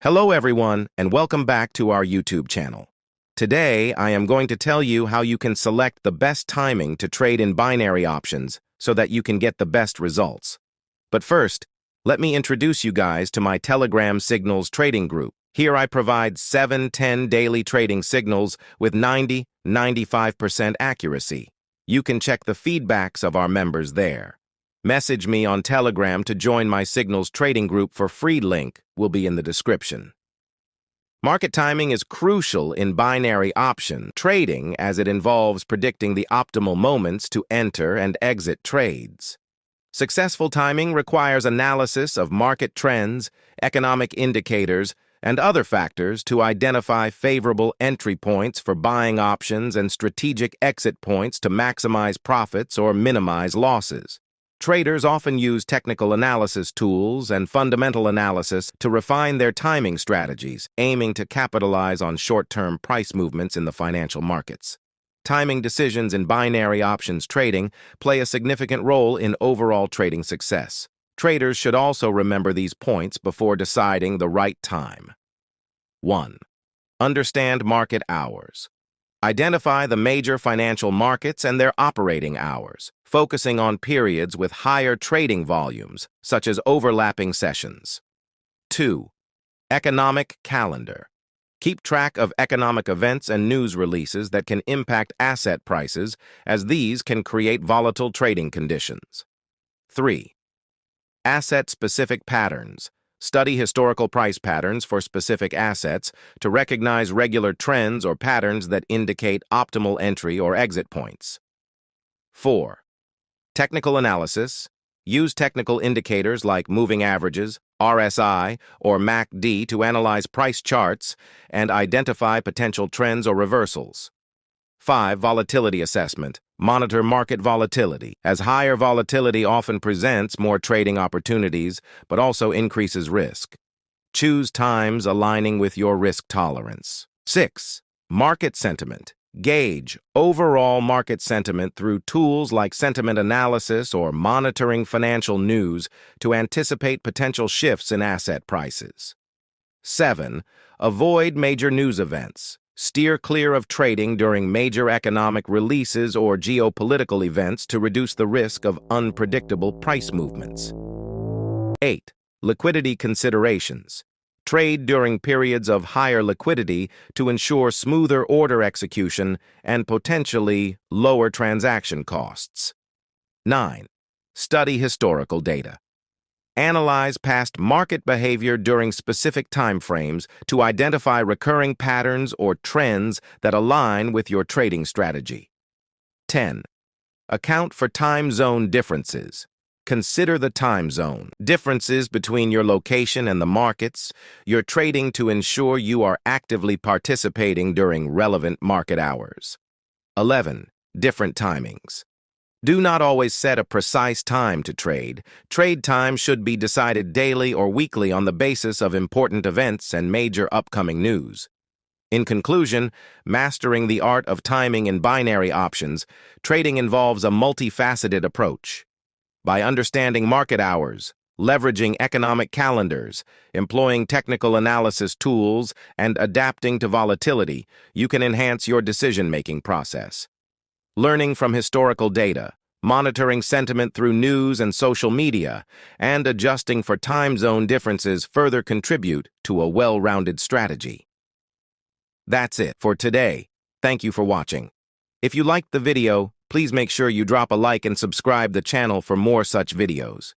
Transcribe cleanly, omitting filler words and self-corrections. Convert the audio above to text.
Hello everyone, and welcome back to our YouTube channel. Today, I am going to tell you how you can select the best timing to trade in binary options so that you can get the best results. But first, let me introduce you guys to my Telegram signals trading group. Here I provide 7-10 daily trading signals with 90-95% accuracy. You can check the feedbacks of our members there. Message me on Telegram to join my signals trading group for free. Link will be in the description. Market timing is crucial in binary option trading as it involves predicting the optimal moments to enter and exit trades. Successful timing requires analysis of market trends, economic indicators, and other factors to identify favorable entry points for buying options and strategic exit points to maximize profits or minimize losses. Traders often use technical analysis tools and fundamental analysis to refine their timing strategies, aiming to capitalize on short-term price movements in the financial markets. Timing decisions in binary options trading play a significant role in overall trading success. Traders should also remember these points before deciding the right time. 1. Understand market hours. Identify the major financial markets and their operating hours, focusing on periods with higher trading volumes, such as overlapping sessions. 2. Economic calendar. Keep track of economic events and news releases that can impact asset prices, as these can create volatile trading conditions. 3. Asset-specific patterns. Study historical price patterns for specific assets to recognize regular trends or patterns that indicate optimal entry or exit points. 4. Technical analysis. Use technical indicators like moving averages, RSI, or MACD to analyze price charts and identify potential trends or reversals. 5. Volatility assessment. Monitor market volatility, as higher volatility often presents more trading opportunities but also increases risk. Choose times aligning with your risk tolerance. 6. Market sentiment. Gauge overall market sentiment through tools like sentiment analysis or monitoring financial news to anticipate potential shifts in asset prices. 7. Avoid major news events. Steer clear of trading during major economic releases or geopolitical events to reduce the risk of unpredictable price movements. 8. Liquidity considerations. Trade during periods of higher liquidity to ensure smoother order execution and potentially lower transaction costs. 9. Study historical data. Analyze past market behavior during specific time frames to identify recurring patterns or trends that align with your trading strategy. 10. Account for time zone differences. Consider the time zone differences between your location and the markets you're trading to ensure you are actively participating during relevant market hours. 11. Different timings. Do not always set a precise time to trade. Trade time should be decided daily or weekly on the basis of important events and major upcoming news. In conclusion, mastering the art of timing in binary options, trading involves a multifaceted approach. By understanding market hours, leveraging economic calendars, employing technical analysis tools, and adapting to volatility, you can enhance your decision-making process. Learning from historical data, monitoring sentiment through news and social media, and adjusting for time zone differences further contribute to a well-rounded strategy. That's it for today. Thank you for watching. If you liked the video, please make sure you drop a like and subscribe the channel for more such videos.